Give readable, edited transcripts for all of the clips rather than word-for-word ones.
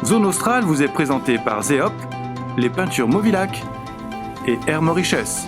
Zone Australe vous est présentée par Zeop, les peintures Movilac et Air Mauritius.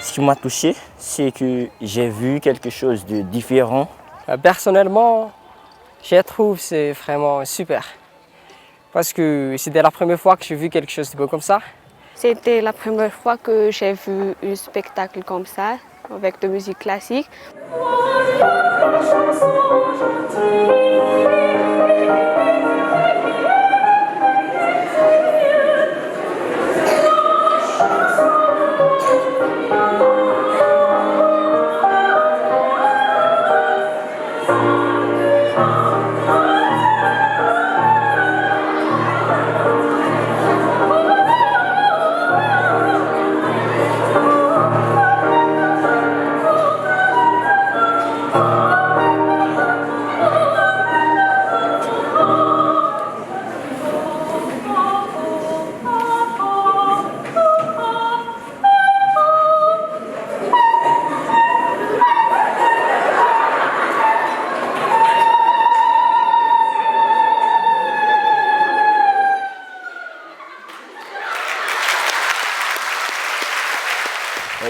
Ce qui m'a touché, c'est que j'ai vu quelque chose de différent. Personnellement, je trouve que c'est vraiment super. Parce que c'était la première fois que j'ai vu quelque chose de beau comme ça. C'était la première fois que j'ai vu un spectacle comme ça, avec de musique classique.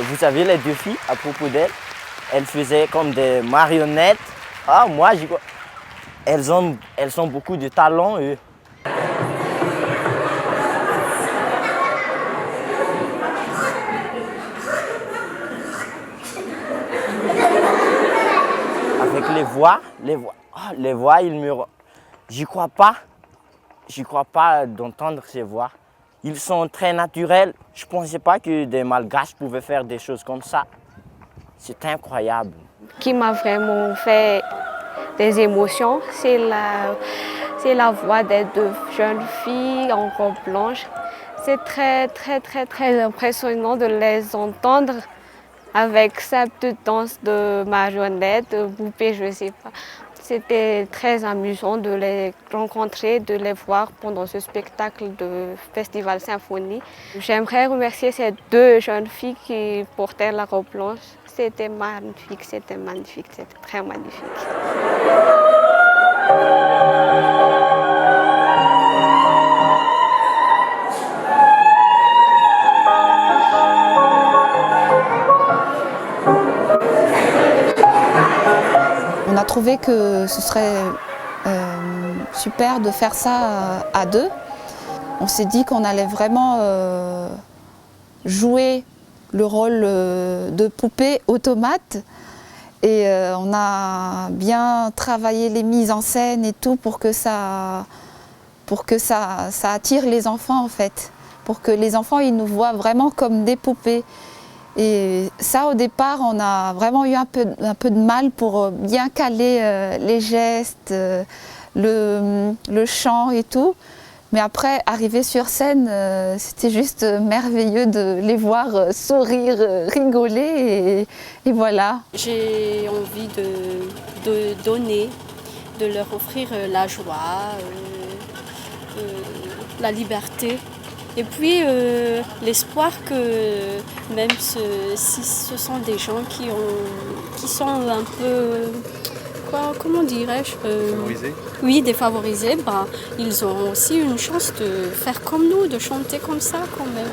Vous savez, les deux filles, à propos d'elles, elles faisaient comme des marionnettes. Ah, moi, j'y crois. Elles ont beaucoup de talent, eux. Avec les voix, j'y crois pas d'entendre ces voix. Ils sont très naturels. Je ne pensais pas que des Malgaches pouvaient faire des choses comme ça. C'est incroyable. Ce qui m'a vraiment fait des émotions, c'est la voix des deux jeunes filles en robe blanche. C'est très, très, très, très impressionnant de les entendre avec cette petite danse de marionnette, de poupée, je ne sais pas. C'était très amusant de les rencontrer, de les voir pendant ce spectacle de Festival Symphonie. J'aimerais remercier ces deux jeunes filles qui portaient la robe blanche. C'était magnifique, c'était très magnifique. On a trouvé que ce serait super de faire ça à deux. On s'est dit qu'on allait vraiment jouer le rôle de poupée automate et on a bien travaillé les mises en scène et tout pour que ça attire les enfants en fait, pour que les enfants ils nous voient vraiment comme des poupées. Et ça au départ on a vraiment eu un peu de mal pour bien caler les gestes, le chant et tout. Mais après, arriver sur scène, c'était juste merveilleux de les voir sourire, rigoler et voilà. J'ai envie de donner, de leur offrir la joie, la liberté. Et puis l'espoir que même si ce sont des gens qui sont un peu, comment dirais-je, Favorisé. oui, défavorisés, ils ont aussi une chance de faire comme nous, de chanter comme ça quand même.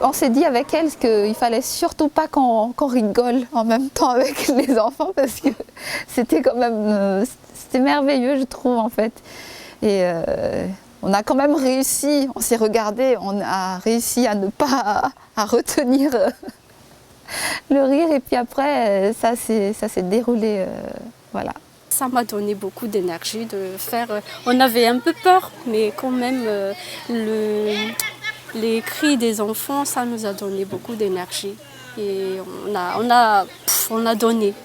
On s'est dit avec elle qu'il fallait surtout pas qu'on rigole en même temps avec les enfants parce que c'était quand même c'était merveilleux je trouve en fait. Et on a quand même réussi, on s'est regardé, on a réussi à ne pas à retenir le rire et puis après ça s'est déroulé voilà. Ça m'a donné beaucoup d'énergie de faire. On avait un peu peur, mais quand même les cris des enfants, ça nous a donné beaucoup d'énergie et on a donné.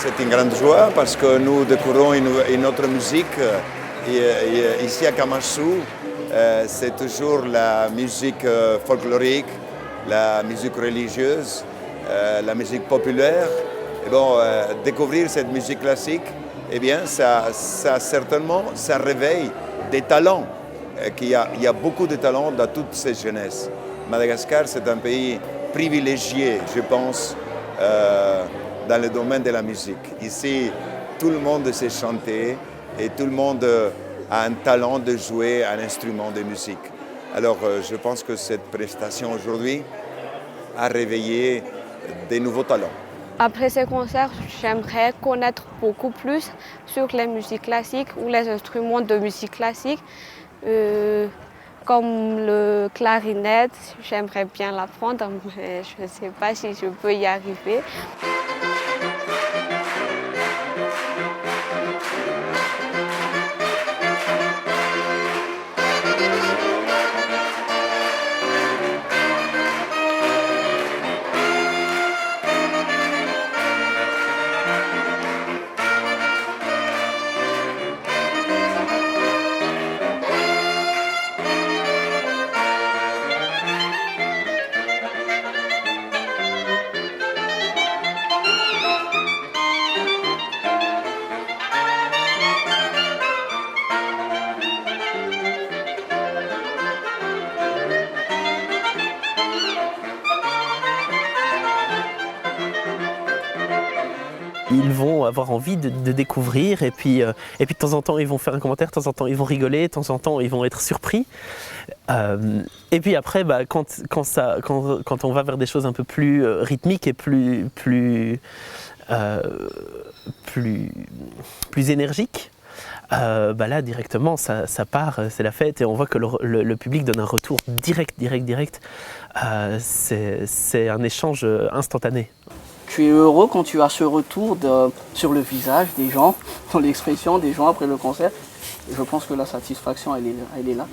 C'est une grande joie parce que nous découvrons une autre musique ici à Kamasou. C'est toujours la musique folklorique, la musique religieuse, la musique populaire. Et bon, découvrir cette musique classique, eh bien, ça certainement, ça réveille des talents. Il y a beaucoup de talents dans toute cette jeunesse. Madagascar, c'est un pays privilégié, je pense, dans le domaine de la musique. Ici, tout le monde sait chanter et tout le monde a un talent de jouer un instrument de musique. Alors, je pense que cette prestation aujourd'hui a réveillé des nouveaux talents. Après ces concerts, j'aimerais connaître beaucoup plus sur les musiques classiques ou les instruments de musique classique. Comme le clarinette, j'aimerais bien l'apprendre, mais je ne sais pas si je peux y arriver. avoir envie de découvrir. Et puis de temps en temps, ils vont faire un commentaire, de temps en temps, ils vont rigoler, de temps en temps, ils vont être surpris. Et puis après, quand on va vers des choses un peu plus rythmiques et plus énergiques, là directement ça part, c'est la fête et on voit que le public donne un retour direct. C'est un échange instantané. Tu es heureux quand tu as ce retour sur le visage des gens, dans l'expression des gens après le concert. Et je pense que la satisfaction elle est là.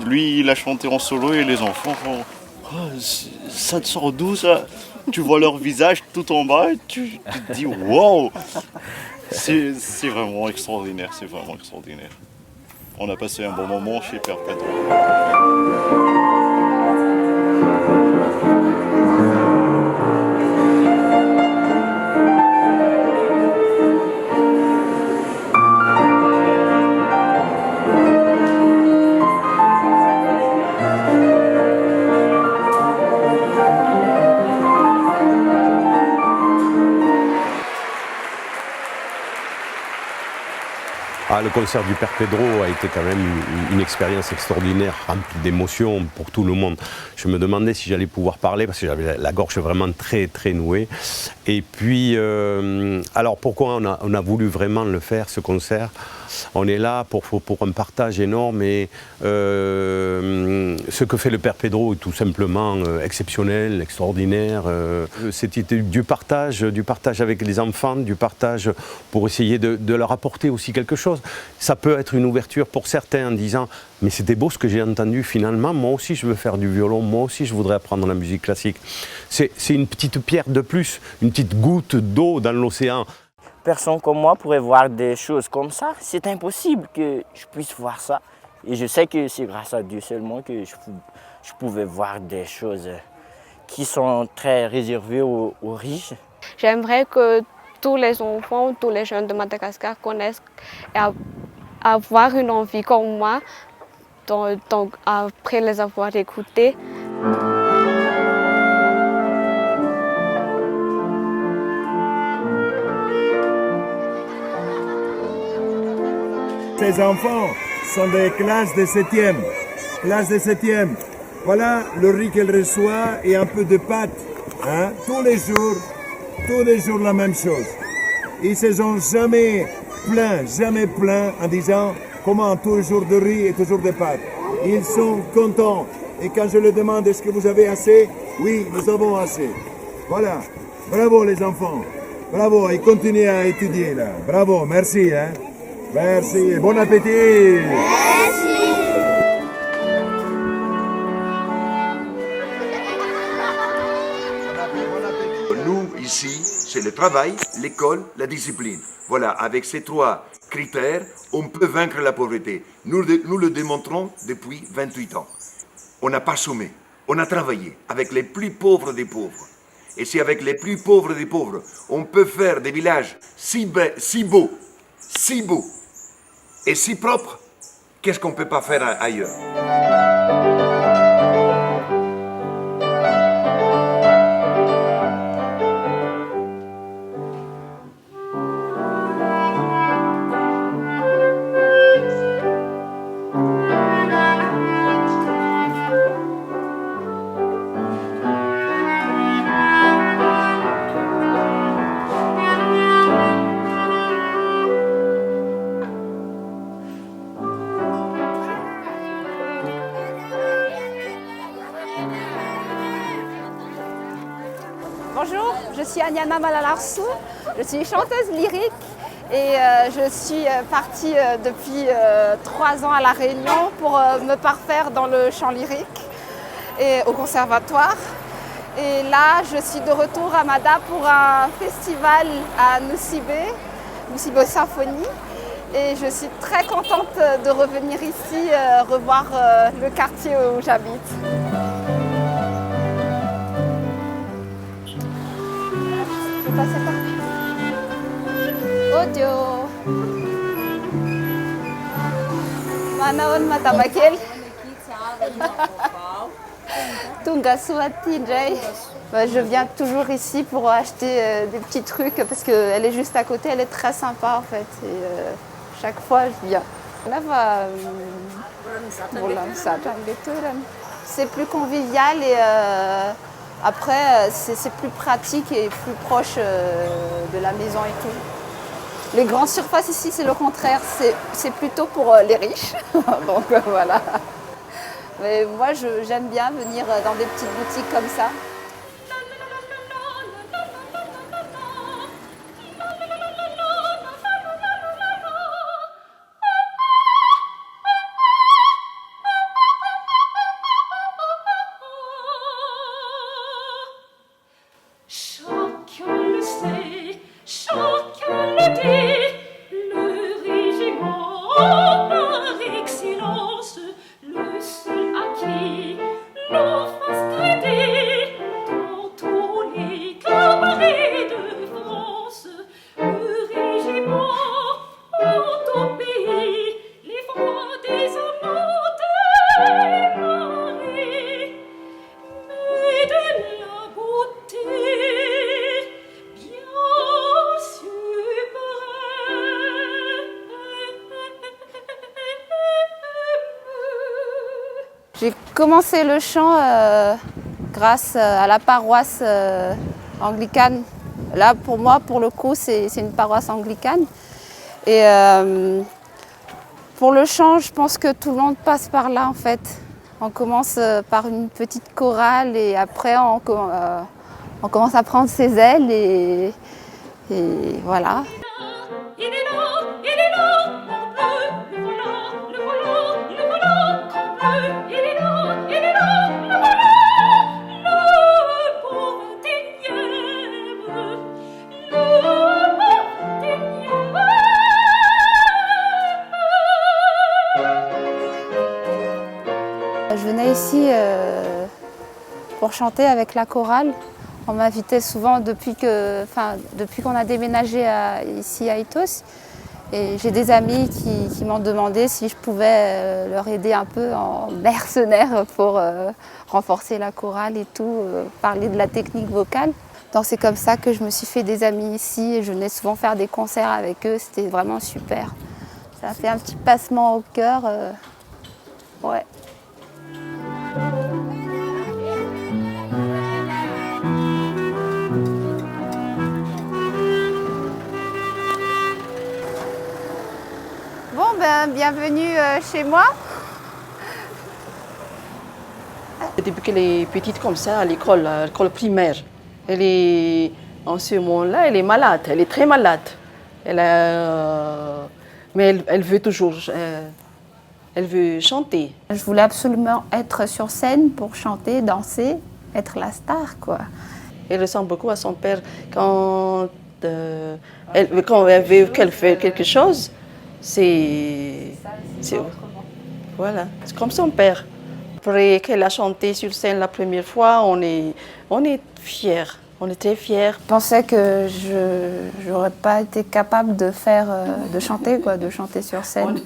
Lui, il a chanté en solo et les enfants font ça te sort d'où ça? Tu vois leur visage tout en bas et tu te dis wow! C'est vraiment extraordinaire, c'est vraiment extraordinaire. On a passé un bon moment chez Père Pedro. Le concert du Père Pedro a été quand même une expérience extraordinaire, remplie d'émotions pour tout le monde. Je me demandais si j'allais pouvoir parler parce que j'avais la gorge vraiment très nouée. Et puis, alors pourquoi on a voulu vraiment le faire, ce concert? On est là pour un partage énorme et ce que fait le Père Pedro est tout simplement exceptionnel, extraordinaire. C'était du partage avec les enfants, du partage pour essayer de leur apporter aussi quelque chose. Ça peut être une ouverture pour certains en disant « mais c'était beau ce que j'ai entendu finalement, moi aussi je veux faire du violon, moi aussi je voudrais apprendre la musique classique ». C'est une petite pierre de plus, une petite goutte d'eau dans l'océan. Personne comme moi pourrait voir des choses comme ça. C'est impossible que je puisse voir ça. Et je sais que c'est grâce à Dieu seulement que je pouvais voir des choses qui sont très réservées aux riches. J'aimerais que tous les enfants, tous les jeunes de Madagascar connaissent et avoir une envie comme moi, donc après les avoir écoutés. Ces enfants sont des classes de 7e. Voilà le riz qu'elle reçoit et un peu de pâte. Hein? Tous les jours la même chose. Ils ne se sont jamais plaints en disant comment toujours de riz et toujours de pâtes. Ils sont contents. Et quand je leur demande est-ce que vous avez assez? Oui, nous avons assez. Voilà. Bravo les enfants. Bravo, et continuez à étudier là. Bravo, merci. Hein? Merci, bon appétit. Merci. Nous, ici, c'est le travail, l'école, la discipline. Voilà, avec ces trois critères, on peut vaincre la pauvreté. Nous le démontrons depuis 28 ans. On n'a pas sommé, on a travaillé avec les plus pauvres des pauvres. Et si avec les plus pauvres des pauvres, on peut faire des villages si beaux, et si propre, qu'est-ce qu'on ne peut pas faire ailleurs? Bonjour, je suis Anyana Malalarsou, je suis chanteuse lyrique Et je suis partie depuis 3 ans à La Réunion pour me parfaire dans le chant lyrique et au conservatoire. Et là, je suis de retour à Mada pour un festival à Nusibo Symphonie. Et je suis très contente de revenir ici, revoir le quartier où j'habite. Je vais passer par audio. Manaon Matabakil. Tunga Suati Jay. Je viens toujours ici pour acheter des petits trucs parce qu'elle est juste à côté, elle est très sympa en fait. Et chaque fois je viens. C'est plus convivial et après c'est plus pratique et plus proche de la maison et tout. Les grandes surfaces ici, c'est le contraire, c'est plutôt pour les riches. Donc voilà. Mais moi, j'aime bien venir dans des petites boutiques comme ça. Chacun le sait, chacun le dit, le régiment par excellence, le seul à qui l'on fasse traiter dans tous les cabarets de France. Le régiment en tout pays, les voix des amants démarrées, mais de la beauté bien suprême. J'ai commencé le chant grâce à la paroisse anglicane. Là, pour moi, pour le coup, c'est une paroisse anglicane. Et pour le chant, je pense que tout le monde passe par là, en fait. On commence par une petite chorale et après, on commence à prendre ses ailes et voilà. Il est là, mon bleu, le voilà, le voilà, le voilà, grand bleu. Il est là, le voilà, le pauvre Ténième, le pauvre Ténième. Je venais ici pour chanter avec la chorale. On m'invitait souvent depuis qu'on a déménagé ici à Itos. Et j'ai des amis qui m'ont demandé si je pouvais leur aider un peu en mercenaire pour renforcer la chorale et tout, parler de la technique vocale. Donc c'est comme ça que je me suis fait des amis ici et je venais souvent faire des concerts avec eux. C'était vraiment super. Ça a fait un petit passement au cœur. Ouais. Bon, bienvenue chez moi. Depuis qu'elle est petite comme ça, à l'école primaire, en ce moment-là, elle est malade, elle est très malade. Mais elle veut toujours, elle veut chanter. Je voulais absolument être sur scène pour chanter, danser, être la star, quoi. Elle ressemble beaucoup à son père. Quand elle veut qu'elle fasse quelque chose, c'est voilà, c'est comme son père. Après qu'elle a chanté sur scène la première fois, on est fiers, on est très fiers. Je pensais que je n'aurais pas été capable de chanter sur scène.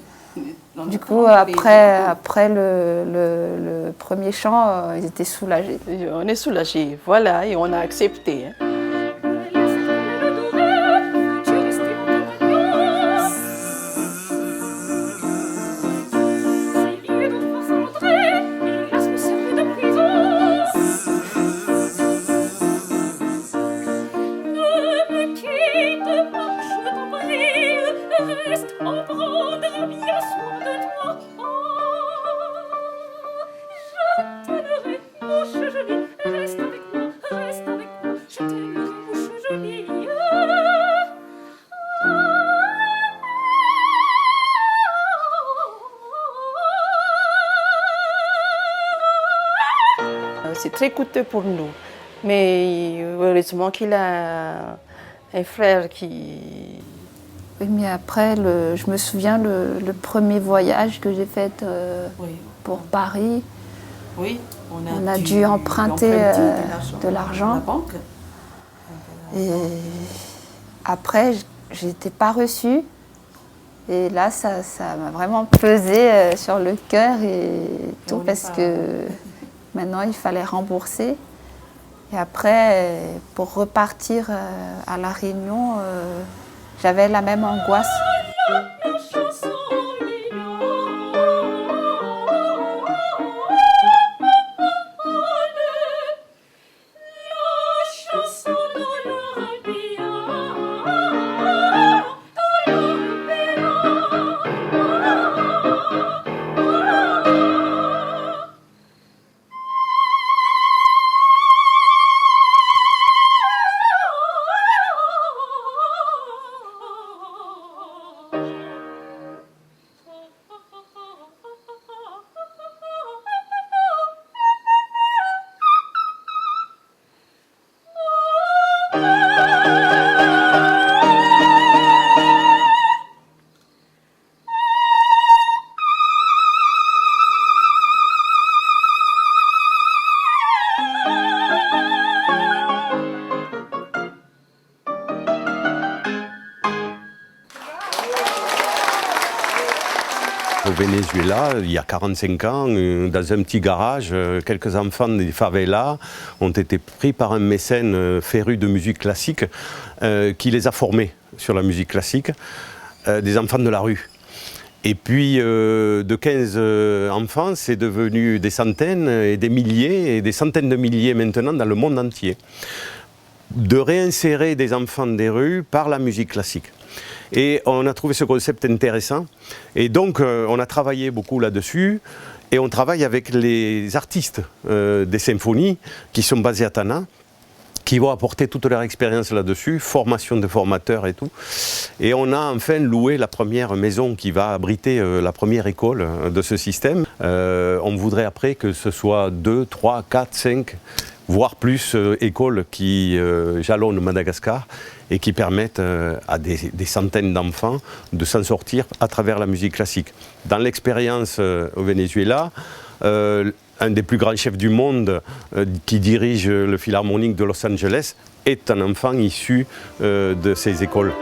Du coup, après le premier chant, ils étaient soulagés. On est soulagés, voilà, et on a accepté. Reste, on prendra bien soin de toi. Je t'aimerai, mon chou joli, reste avec moi, je t'aimerai. c'est très coûteux pour nous. Mais heureusement qu'il a un frère qui... Oui, mais après, je me souviens le premier voyage que j'ai fait pour Paris. Oui, on a dû emprunter de l'argent. à la banque. Et après, je n'étais pas reçue. Et là, ça m'a vraiment pesé sur le cœur et tout, parce que maintenant, il fallait rembourser. Et après, pour repartir à La Réunion, j'avais la même angoisse. Au Venezuela, il y a 45 ans, dans un petit garage, quelques enfants des favelas ont été pris par un mécène féru de musique classique qui les a formés sur la musique classique, des enfants de la rue. Et puis de 15 enfants, c'est devenu des centaines et des milliers et des centaines de milliers maintenant dans le monde entier. De réinsérer des enfants des rues par la musique classique. Et on a trouvé ce concept intéressant. Et donc on a travaillé beaucoup là-dessus. Et on travaille avec les artistes des symphonies qui sont basés à Tana, qui vont apporter toute leur expérience là-dessus, formation de formateurs et tout. Et on a enfin loué la première maison qui va abriter la première école de ce système. On voudrait après que ce soit 2, 3, 4, 5, voire plus écoles qui jalonnent Madagascar et qui permettent à des centaines d'enfants de s'en sortir à travers la musique classique. Dans l'expérience au Venezuela, un des plus grands chefs du monde qui dirige le Philharmonique de Los Angeles est un enfant issu de ces écoles.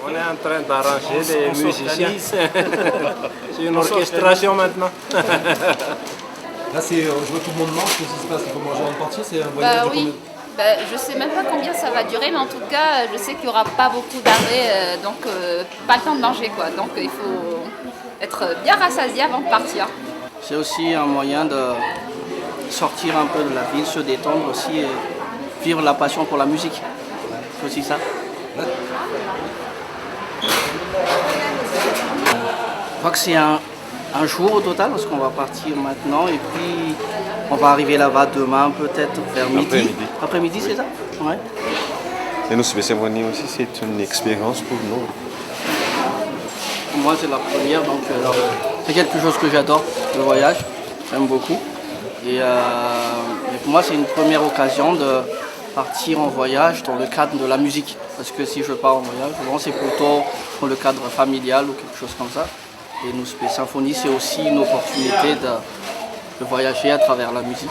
On est en train d'arranger des musiciens. C'est une orchestration maintenant. Là, je vois tout le monde mange, qu'est-ce qui se passe? Il faut manger en partie, c'est un voyage de combien? Je ne sais même pas combien ça va durer, mais en tout cas, je sais qu'il n'y aura pas beaucoup d'arrêts, donc pas le temps de manger, quoi. Donc il faut être bien rassasié avant de partir. C'est aussi un moyen de sortir un peu de la ville, se détendre aussi et vivre la passion pour la musique. C'est aussi ça. Je crois que c'est un jour au total parce qu'on va partir maintenant et puis on va arriver là-bas demain peut-être vers midi. Après-midi, c'est ça? Ouais. Et nous, c'est venir aussi, c'est une expérience pour nous. Pour moi, c'est la première, donc c'est quelque chose que j'adore, le voyage. J'aime beaucoup. Et pour moi, c'est une première occasion de partir en voyage dans le cadre de la musique. Parce que si je pars en voyage, souvent c'est plutôt dans le cadre familial ou quelque chose comme ça. Et nous, Space Symphony, c'est aussi une opportunité de voyager à travers la musique.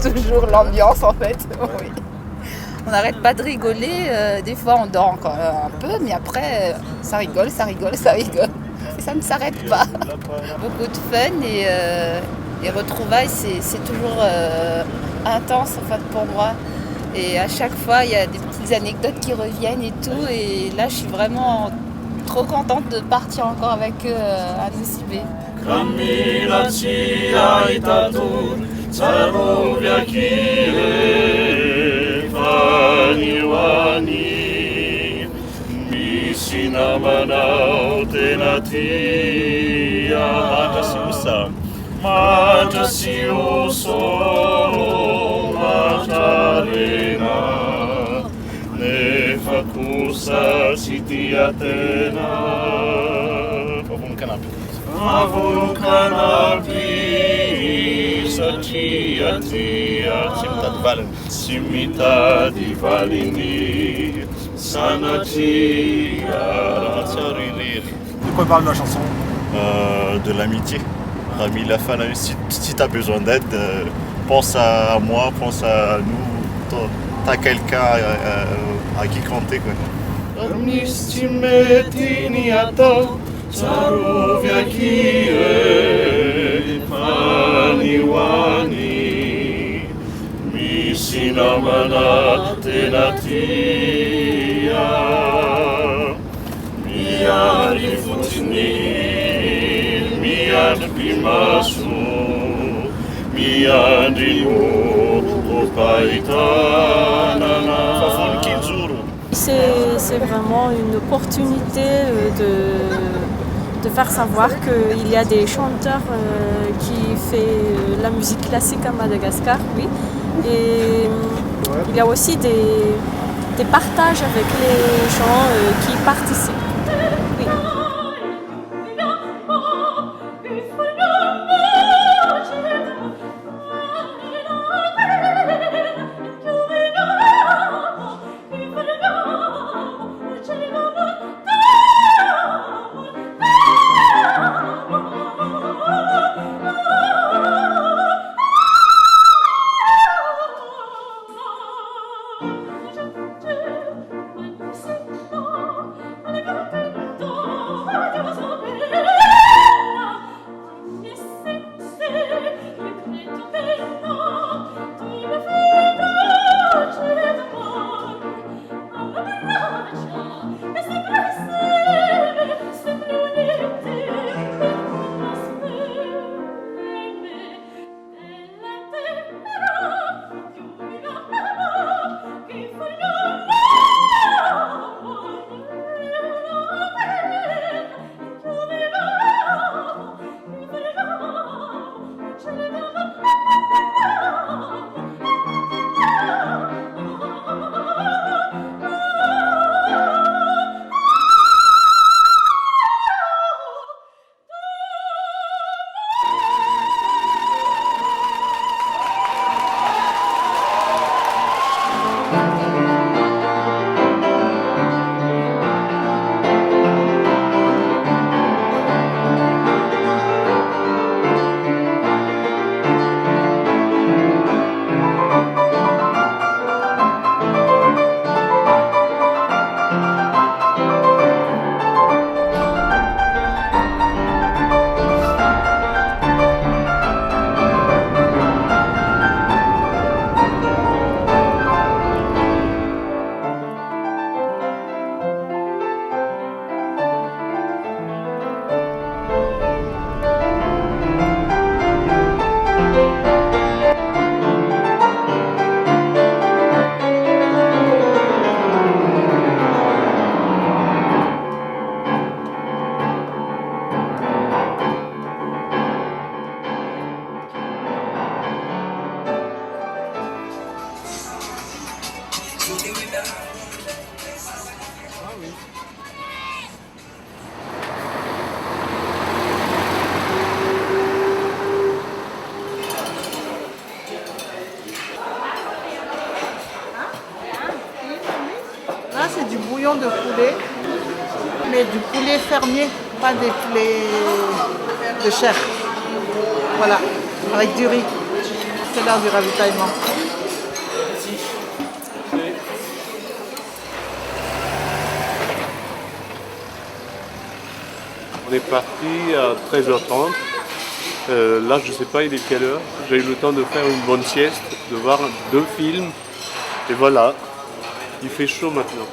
Toujours l'ambiance en fait, oui. On n'arrête pas de rigoler, des fois on dort encore un peu, mais après ça rigole, ça rigole, ça rigole. Et ça ne s'arrête pas. Beaucoup de fun et les retrouvailles c'est toujours intense en fait pour moi. Et à chaque fois il y a des petites anecdotes qui reviennent et tout. Et là je suis vraiment trop contente de partir encore avec eux à Nosy Be. Simita di Valini, Sanatia. De quoi parle la chanson? De l'amitié. Rami Lafana, si tu as besoin d'aide, pense à moi, pense à nous. T'as quelqu'un à qui compter, quoi. Sinamana tenatia, mian rifutni, mian pimasu, mian dinu, opaitanana. C'est vraiment une opportunité de faire savoir qu'il y a des chanteurs qui font la musique classique à Madagascar, oui. Et il y a aussi des partages avec les gens qui participent. Oui. Thank you. millions de poulets, mais du poulet fermier, pas des poulets de chair. Voilà, avec du riz. C'est l'heure du ravitaillement. On est parti à 13h30. Là, je ne sais pas il est quelle heure. J'ai eu le temps de faire une bonne sieste, de voir 2 films. Et voilà, il fait chaud maintenant.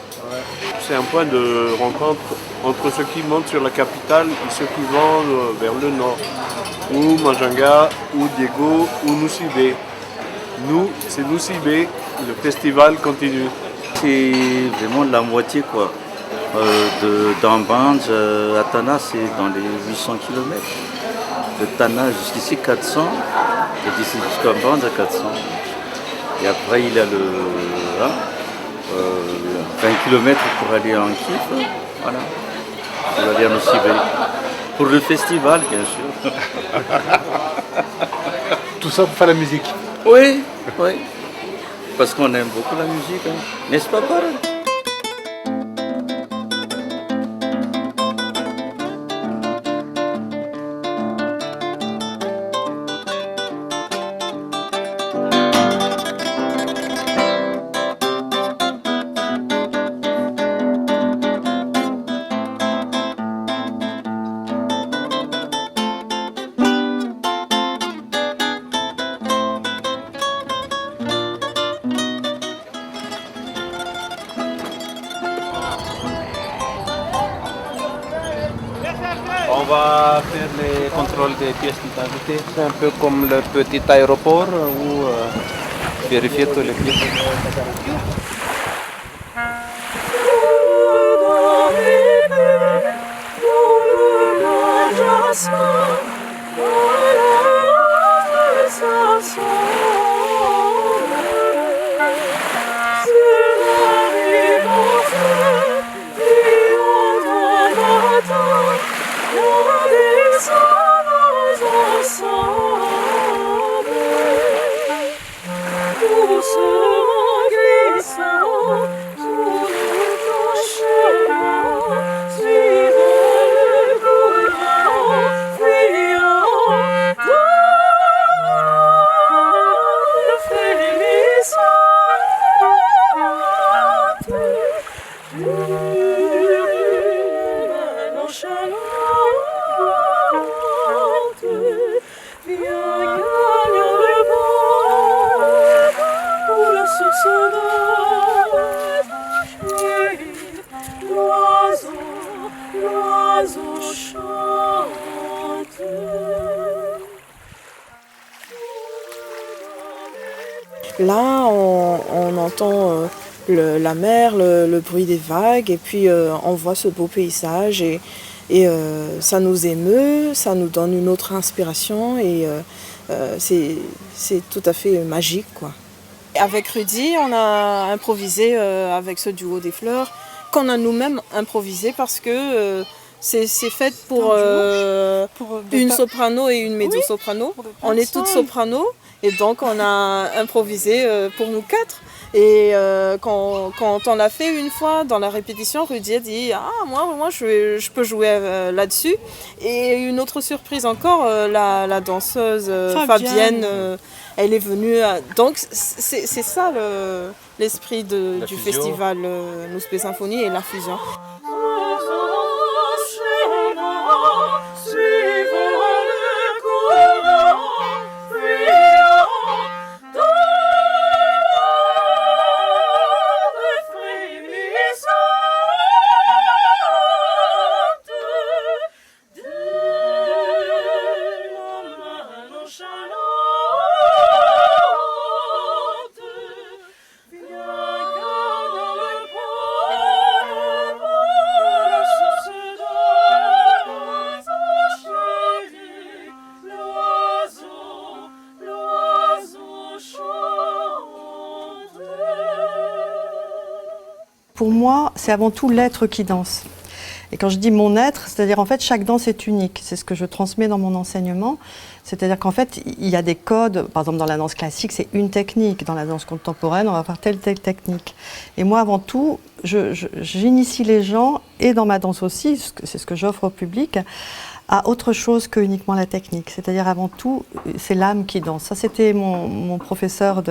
C'est un point de rencontre entre ceux qui montent sur la capitale et ceux qui vont vers le nord. Ou Majanga, ou Diego, ou Nucibé. Nous, c'est Nucibé, le festival continue. C'est vraiment la moitié quoi. D'Ambandj à Tana, c'est dans les 800 km. De Tana jusqu'ici 400, et d'ici jusqu'à Ambandj à 400. Et après il y a 20 km pour aller en Kif, voilà. Pour aller à Nucibé. Pour le festival, bien sûr. Tout ça pour faire la musique. Oui, oui. Parce qu'on aime beaucoup la musique, hein. N'est-ce pas, Parole? On va faire les contrôles des pièces d'identité. C'est un peu comme le petit aéroport où vérifier toutes les pièces. Là, on entend la mer, le bruit des vagues, et puis on voit ce beau paysage, et ça nous émeut, ça nous donne une autre inspiration, et c'est tout à fait magique, quoi. Avec Rudy, on a improvisé avec ce duo des fleurs, qu'on a nous-mêmes improvisé parce que c'est fait pour une soprano et une mezzo-soprano. On est toutes soprano. Et donc on a improvisé pour nous 4. Et quand on l'a fait une fois dans la répétition, Rudy a dit « Ah, moi je peux jouer là-dessus ». Et une autre surprise encore, la danseuse Fabienne, elle est venue. Donc c'est ça l'esprit du festival Nucibé Symphonie et la fusion. Pour moi, c'est avant tout l'être qui danse. Et quand je dis mon être, c'est-à-dire en fait chaque danse est unique. C'est ce que je transmets dans mon enseignement. C'est-à-dire qu'en fait il y a des codes. Par exemple dans la danse classique c'est une technique. Dans la danse contemporaine on va faire telle technique. Et moi avant tout j'initie les gens, et dans ma danse aussi, c'est ce que j'offre au public, à autre chose que uniquement la technique. C'est-à-dire avant tout, c'est l'âme qui danse. Ça, c'était mon professeur,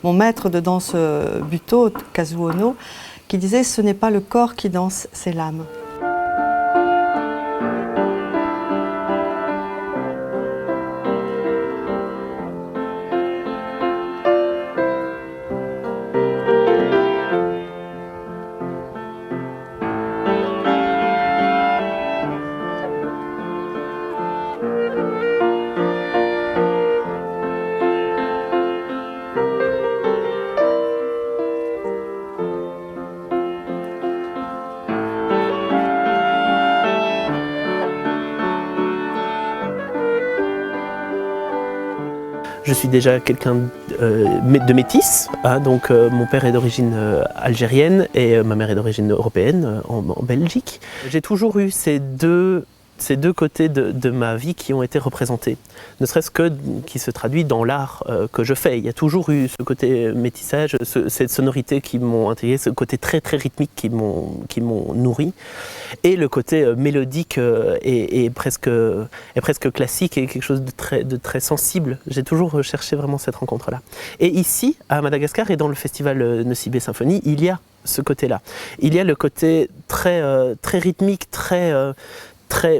mon maître de danse Butoh, Kazuo Ono, qui disait « ce n'est pas le corps qui danse, c'est l'âme ». Je suis déjà quelqu'un de métis, hein, donc mon père est d'origine algérienne et ma mère est d'origine européenne en Belgique. J'ai toujours eu ces deux côtés de ma vie qui ont été représentés, ne serait-ce que qui se traduit dans l'art que je fais. Il y a toujours eu ce côté métissage, cette sonorité qui m'ont intégré, ce côté très très rythmique qui m'ont nourri, et le côté mélodique et presque classique et quelque chose de très sensible. J'ai toujours recherché vraiment cette rencontre-là. Et ici, à Madagascar et dans le festival Nosibé Symphonie, il y a ce côté-là. Il y a le côté très rythmique, très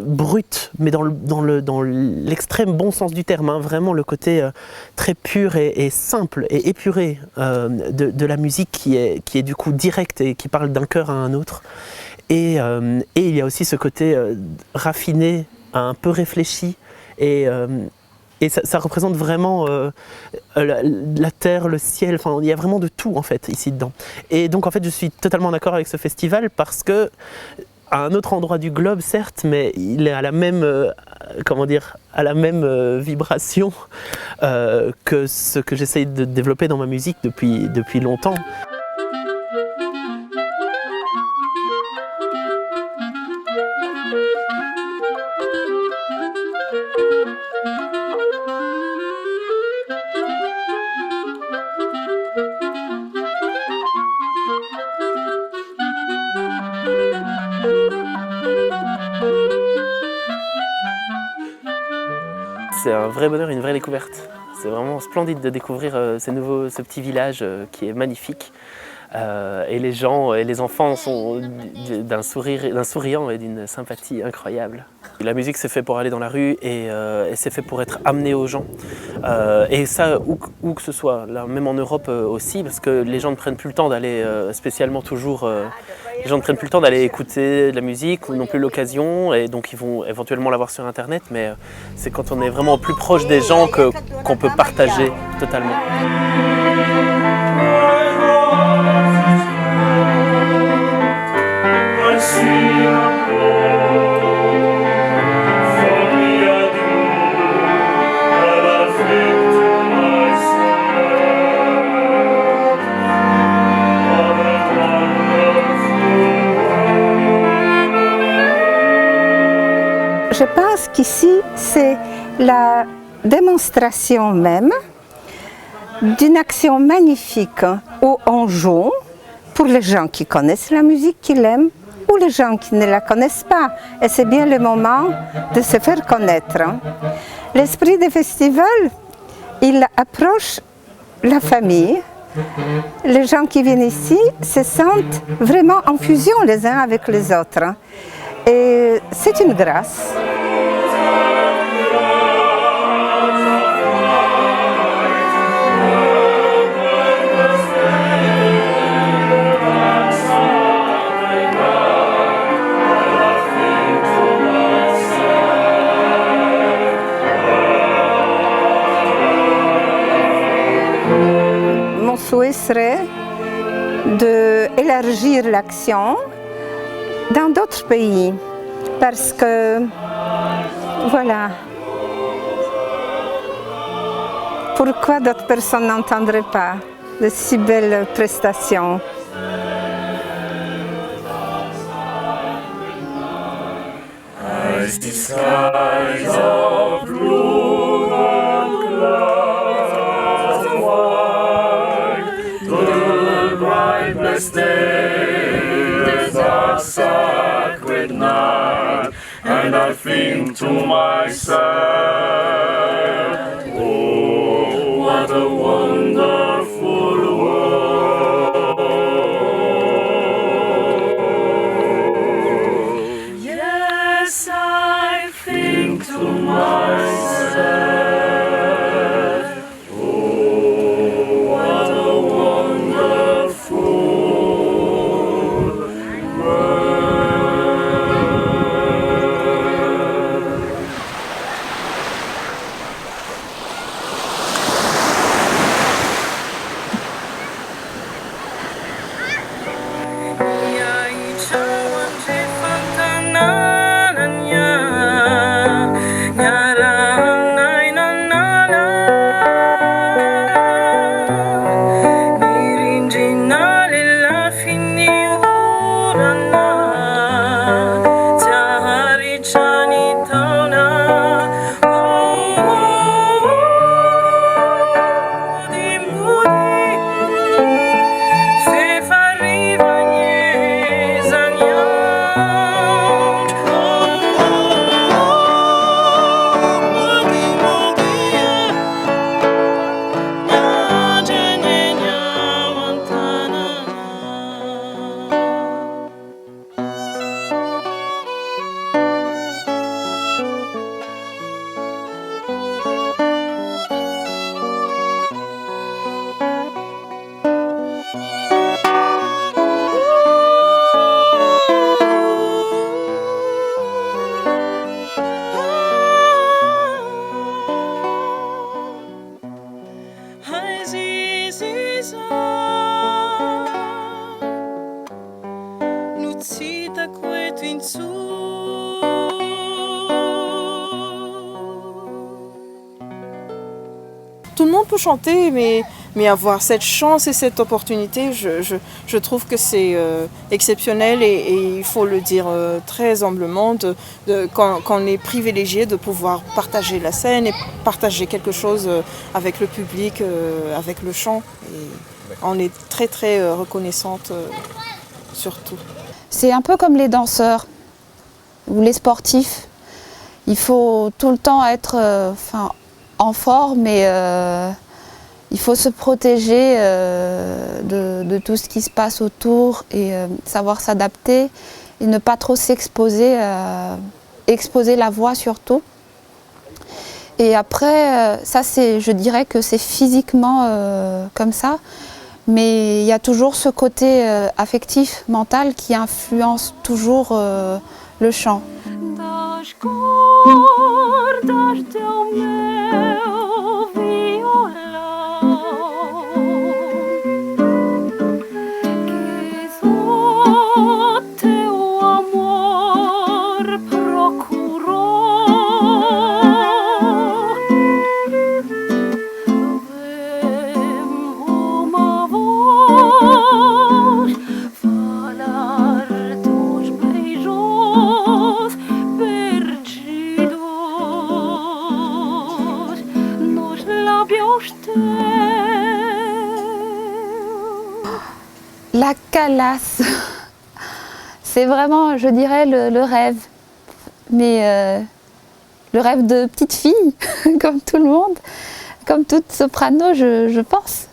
brut, mais dans l'extrême bon sens du terme, hein, vraiment le côté très pur et simple et épuré de la musique qui est du coup directe et qui parle d'un cœur à un autre. Et il y a aussi ce côté raffiné, un peu réfléchi, et ça représente vraiment la terre, le ciel, enfin il y a vraiment de tout en fait ici dedans. Et donc en fait je suis totalement d'accord avec ce festival parce que à un autre endroit du globe, certes, mais il est à la même, vibration que ce que j'essaye de développer dans ma musique depuis longtemps. C'est un vrai bonheur, une vraie découverte. C'est vraiment splendide de découvrir ce petit village qui est magnifique. Et les gens et les enfants sont d'un souriant et d'une sympathie incroyable. La musique c'est fait pour aller dans la rue et c'est fait pour être amené aux gens. Et ça où que ce soit, là, même en Europe aussi, parce que les gens ne prennent plus le temps d'aller spécialement toujours... les gens ne prennent plus le temps d'aller écouter de la musique ou n'ont plus l'occasion et donc ils vont éventuellement l'avoir sur internet, mais c'est quand on est vraiment plus proche des gens qu'on peut partager totalement. Je pense qu'ici, c'est la démonstration même d'une action magnifique où on joue pour les gens qui connaissent la musique, qui l'aiment, ou les gens qui ne la connaissent pas. Et c'est bien le moment de se faire connaître. L'esprit des festivals, il approche la famille. Les gens qui viennent ici se sentent vraiment en fusion les uns avec les autres. Et c'est une grâce. Mon souhait serait d'élargir l'action dans d'autres pays, parce que, voilà, pourquoi d'autres personnes n'entendraient pas de si belles prestations? Icy skies of blue and clouds of white, the bright blessed day, the dark sacred night, and I think to myself, oh, what a wonderful world. Yes, I think to myself, oh, what a wonderful world. Tout le monde peut chanter, mais avoir cette chance et cette opportunité, je trouve que c'est exceptionnel et il faut le dire très humblement qu'on est privilégié de pouvoir partager la scène et partager quelque chose avec le public, avec le chant. Et on est très très reconnaissante surtout. C'est un peu comme les danseurs ou les sportifs. Il faut tout le temps être en forme et il faut se protéger de tout ce qui se passe autour et savoir s'adapter et ne pas trop s'exposer, exposer la voix surtout. Et après, ça je dirais que c'est physiquement comme ça, mais il y a toujours ce côté affectif, mental qui influence toujours le chant. La calasse, c'est vraiment, je dirais, le rêve. Mais le rêve de petite fille, comme tout le monde, comme toute soprano, je pense.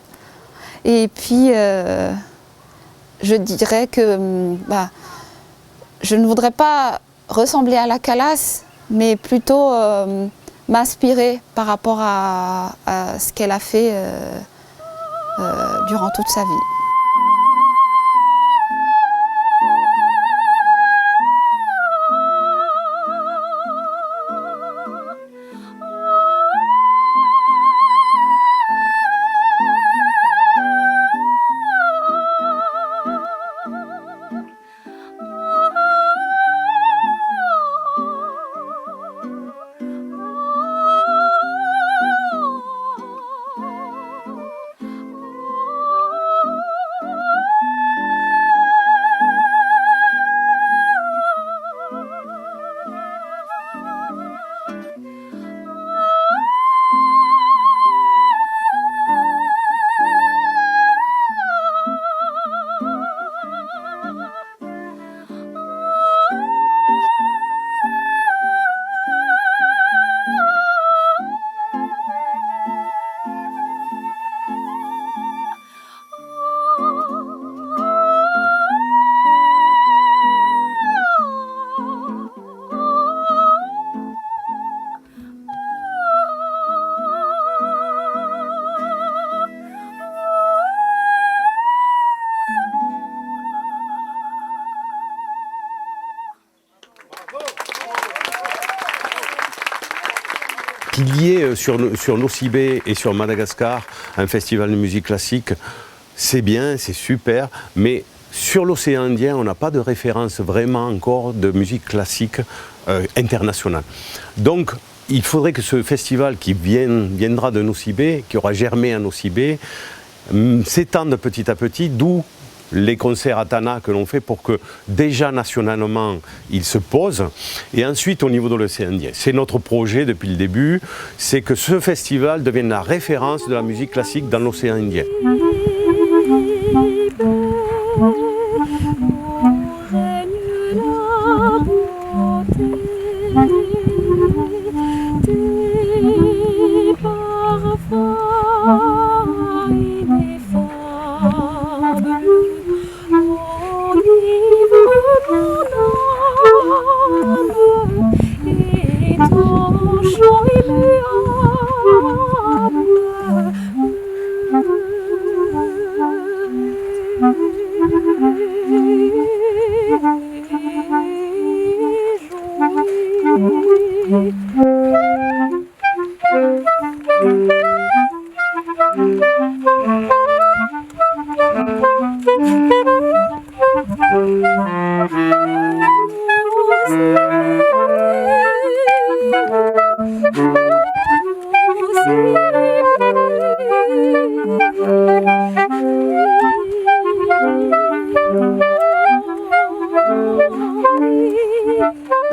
Et puis, je dirais que je ne voudrais pas ressembler à la calasse, mais plutôt m'inspirer par rapport à ce qu'elle a fait durant toute sa vie. qu'il y ait sur Nosy-Be et sur Madagascar un festival de musique classique, c'est bien, c'est super, mais sur l'océan Indien, on n'a pas de référence vraiment encore de musique classique internationale. Donc, il faudrait que ce festival qui viendra de Nosy-Be, qui aura germé à Nosy-Be, s'étende petit à petit, d'où les concerts à Tana que l'on fait pour que déjà nationalement il se pose et ensuite au niveau de l'océan Indien. C'est notre projet depuis le début, c'est que ce festival devienne la référence de la musique classique dans l'océan Indien.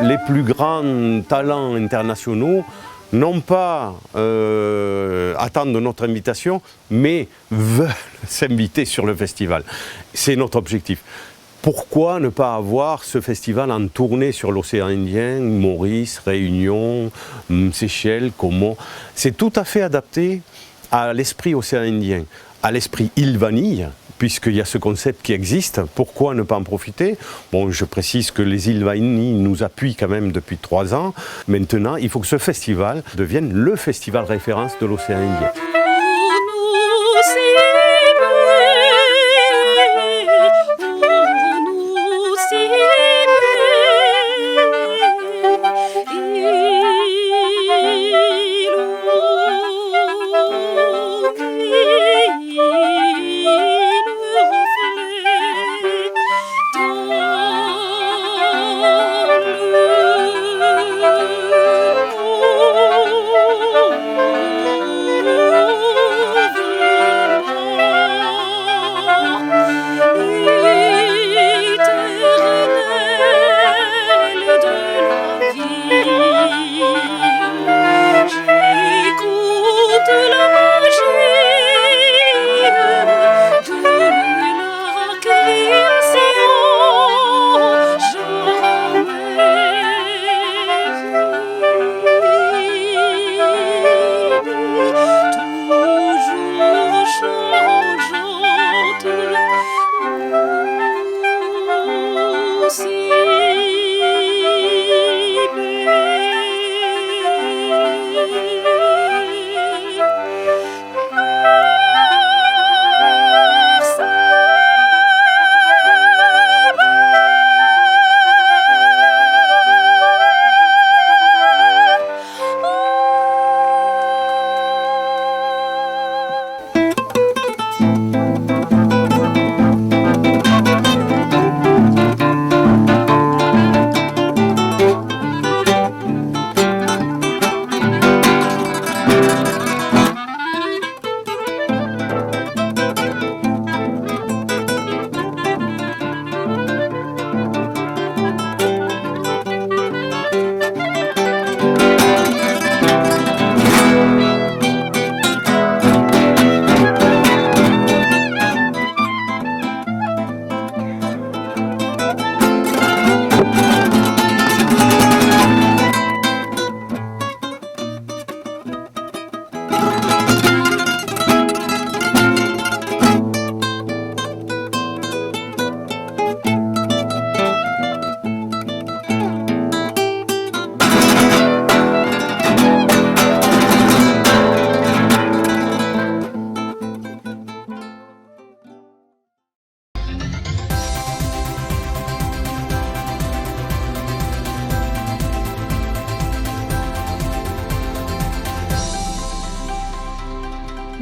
Les plus grands talents internationaux non pas attendent notre invitation, mais veulent s'inviter sur le festival. C'est notre objectif. Pourquoi ne pas avoir ce festival en tournée sur l'océan Indien, Maurice, Réunion, Seychelles, Comores? C'est tout à fait adapté à l'esprit océan Indien, à l'esprit île Vanille, puisqu'il y a ce concept qui existe, pourquoi ne pas en profiter? Bon, je précise que les îles Vanille nous appuient quand même depuis 3 ans. Maintenant, il faut que ce festival devienne le festival référence de l'océan Indien. Oh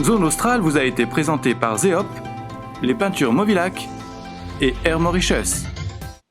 Zone Australe vous a été présentée par Zeop, les peintures Movilac et Air Mauritius.